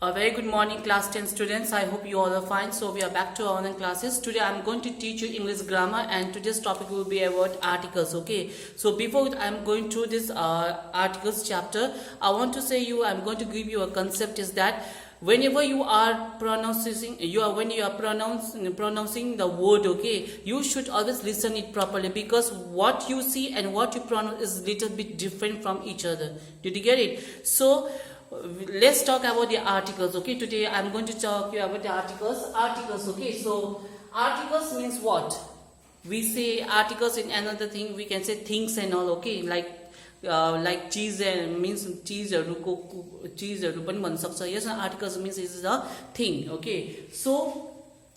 A very good morning class 10 students. I hope you all are fine. So we are back to our online classes. Today I am going to teach you English grammar and today's topic will be about articles. Okay. So before I am going through this articles chapter, I want to say I am going to give you a concept is that whenever you are pronouncing pronouncing the word, okay, you should always listen it properly because what you see and what you pronounce is little bit different from each other. Did you get it? So let's talk about the articles. Okay, today I'm going to talk you about the articles. Okay, so articles means what? We say articles in another thing, we can say things and all. Okay, like cheese means cheese पनि भन्न सक्छ. Yes, articles means it is a thing. Okay, so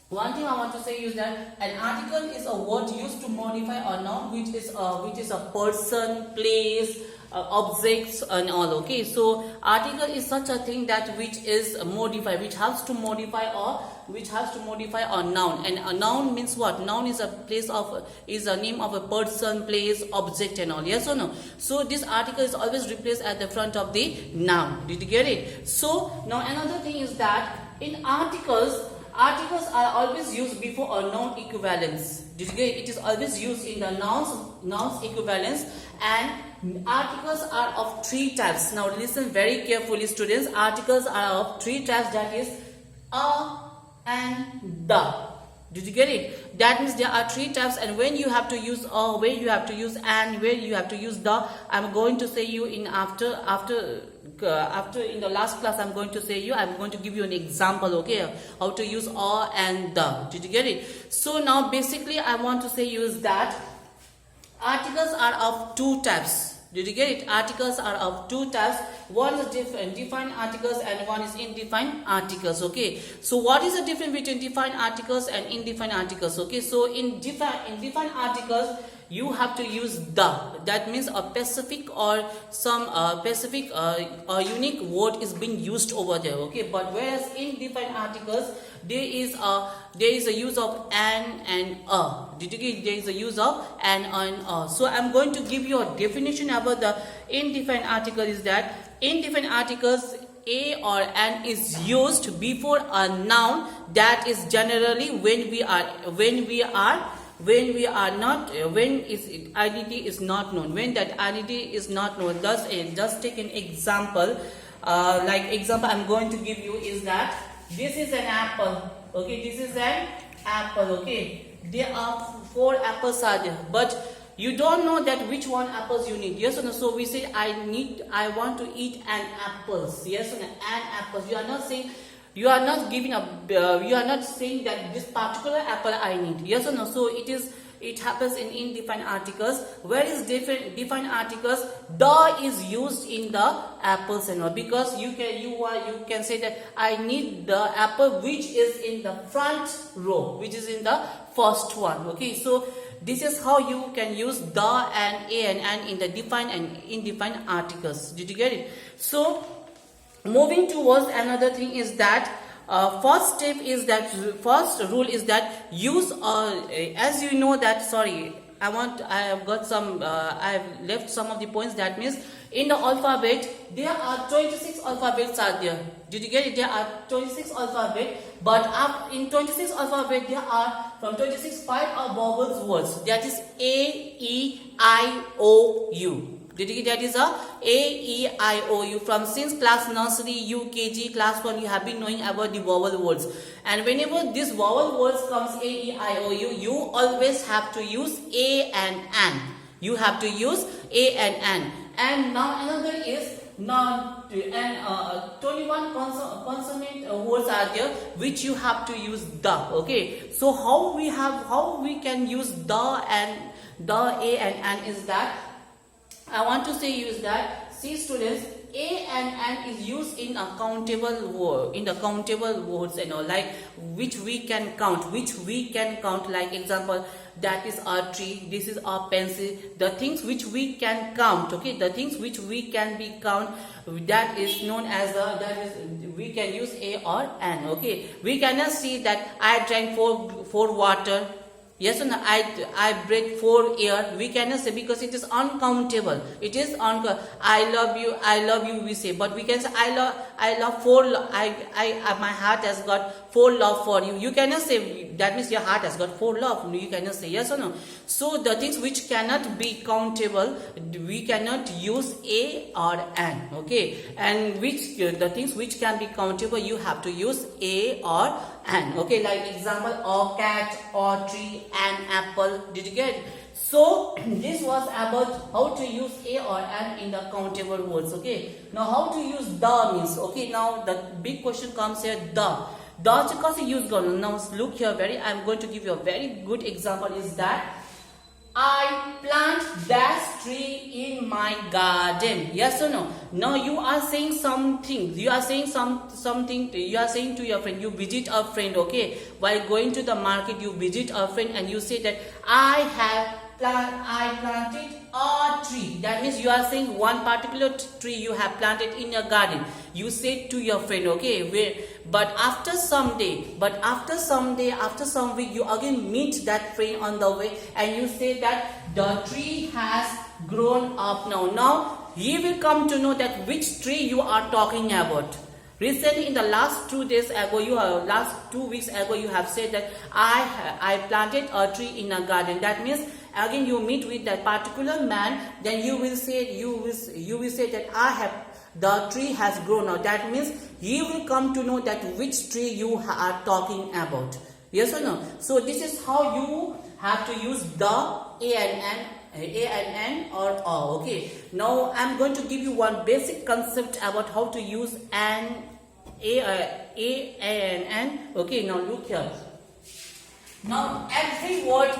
one thing I want to say is that an article is a word used to modify a noun which is a person, place, objects and all. Okay, so article is such a thing that which is modify, which has to modify a noun. And a noun means what? Noun is a name of a person, place, object and all. Yes or no? So this article is always replaced at the front of the noun. Did you get it? So now another thing is that in articles are always used before a noun equivalence. Did you get it? It is always used in the nouns equivalence, and articles are of three types. Now listen very carefully, students. Articles are of three types, that is a and the. Did you get it? That means there are three types, and when you have to use a, where you have to use and, where you have to use the, I'm going to say you in after in the last class. I'm going to give you an example, okay, how to use a and the. Did you get it? So now basically I want to say use that articles are of two types. Did you get it? Articles are of two types. One is defined articles and one is indefined articles. Okay. So what is the difference between defined articles and indefined articles? Okay. So in defined articles, you have to use the. That means a specific or some specific or unique word is being used over there. Okay. But whereas in defined articles, there is a use of an and a. Did you get? There is a use of an and a. So I'm going to give you a definition about the indefinite article. Is that indefinite articles, a or an is used before a noun. That is generally when its identity is not known. When that identity is not known. Thus, just take an example. Like example I'm going to give you is that this is an apple. Okay, this is an apple. Okay, there are 4 apples are there, but you don't know that which one apples you need. Yes or no? So we say I want to eat an apples. Yes or no? An apples. You are not saying. You are not giving up. You are not saying that this particular apple I need. Yes or no? So it happens in indefinite articles. Where is defined articles? The is used in the apples and all, because you can say that I need the apple which is in the front row, which is in the first one. Okay, so this is how you can use the and a and an in the defined and indefinite articles. Did you get it? So moving towards another thing is that first rule is that use as you know that, sorry, I have left some of the points. That means in the alphabet there are 26 alphabets are there. Did you get it? There are 26 alphabet, but in 26 alphabet there are from 26 5 are vowels words. That is A, E, I, O, U. Did you get that is a E, I, O, U. From since class nursery, UKG, class 1, you have been knowing about the vowel words. And whenever this vowel words comes A, E, I, O, U, you always have to use A and an. You have to use A and an. And now another is 21 consonant words are there which you have to use the. Okay. So how we can use the and the A and an is that I want to say use that. See students, a and an is used in countable words and all, like which we can count. Like example, that is our tree, this is our pencil. The things which we can count. Okay, the things which we can be count, that is known as we can use a or an. Okay, we cannot see that I drank four water. Yes or no? I breathe 4 air. We cannot say because it is uncountable. It is I love you we say, but we can say I love my heart has got four love for you. You cannot say that means your heart has got four love. You cannot say yes or no. So the things which cannot be countable, we cannot use a or an. Okay, and the things which can be countable, you have to use a or an. Okay, like example, a cat, or tree, an apple. Did you get it? So this was about how to use a or an in the countable words. Okay, now how to use the means. Okay, now the big question comes here, the because you use gonna. Now look here, I'm going to give you a very good example is that I plant that tree in my garden. Yes or no? Now you are saying something. You are saying something. You are saying to your friend. You visit a friend. Okay. While going to the market, you visit a friend and you say that I planted a tree. That means you are saying one particular tree you have planted in your garden. You say to your friend, okay, but after some week, you again meet that friend on the way and you say that the tree has grown up now. Now he will come to know that which tree you are talking about. Recently, in the last 2 days ago, last 2 weeks ago, you have said that I planted a tree in a garden. That means again you meet with that particular man, then you will say that the tree has grown now. That means he will come to know that which tree you are talking about. Yes or no? So this is how you have to use the a and n or a. Okay, now I'm going to give you one basic concept about how to use a and n. Okay, now look here. Now every word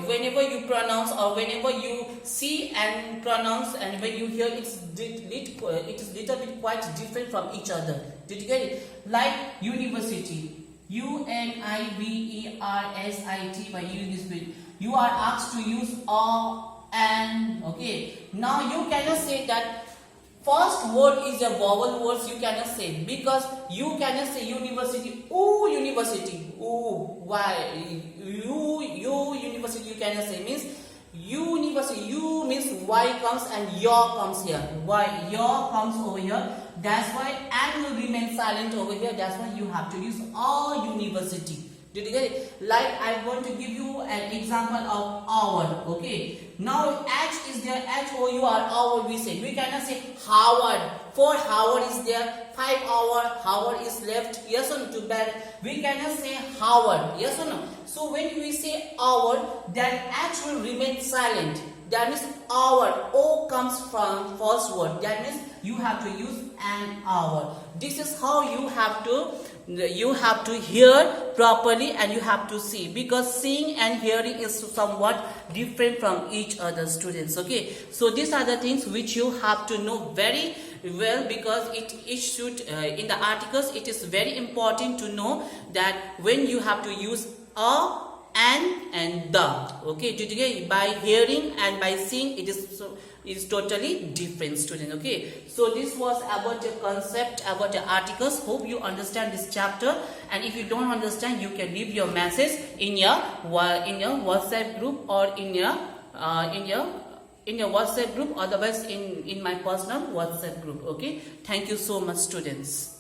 whenever you pronounce or whenever you see and pronounce and when you hear, it is little bit quite different from each other. Did you get it? Like university, university, by university. You are asked to use a, and. Okay, now you cannot say that first word is a vowel words. You cannot say, because you cannot say university. Oh, university. Oh, why? You university. You cannot say, means university. You means y comes and your comes here. Y, your comes over here. That's why and will remain silent over here. That's why you have to use a university. Did you get it? Like I'm going to give you an example of hour. Okay. Now H is there. H-O-U-R. Hour we say. We cannot say Howard. 4 hour is there. 5 hour. Howard is left. Yes or no? Too bad. We cannot say Howard. Yes or no? So when we say hour, then H will remain silent. That means hour. O comes from first word. That means you have to use an hour. This is how you have to hear properly and you have to see, because seeing and hearing is somewhat different from each other, students. Okay, so these are the things which you have to know very well, because it should in the articles it is very important to know that when you have to use a, and the. Okay, did you get? By hearing and by seeing, it is totally different, student. Okay, so this was about the concept about the articles. Hope you understand this chapter, and if you don't understand, you can leave your message in your WhatsApp group or in your WhatsApp group, otherwise in my personal WhatsApp group. Okay, thank you so much, students.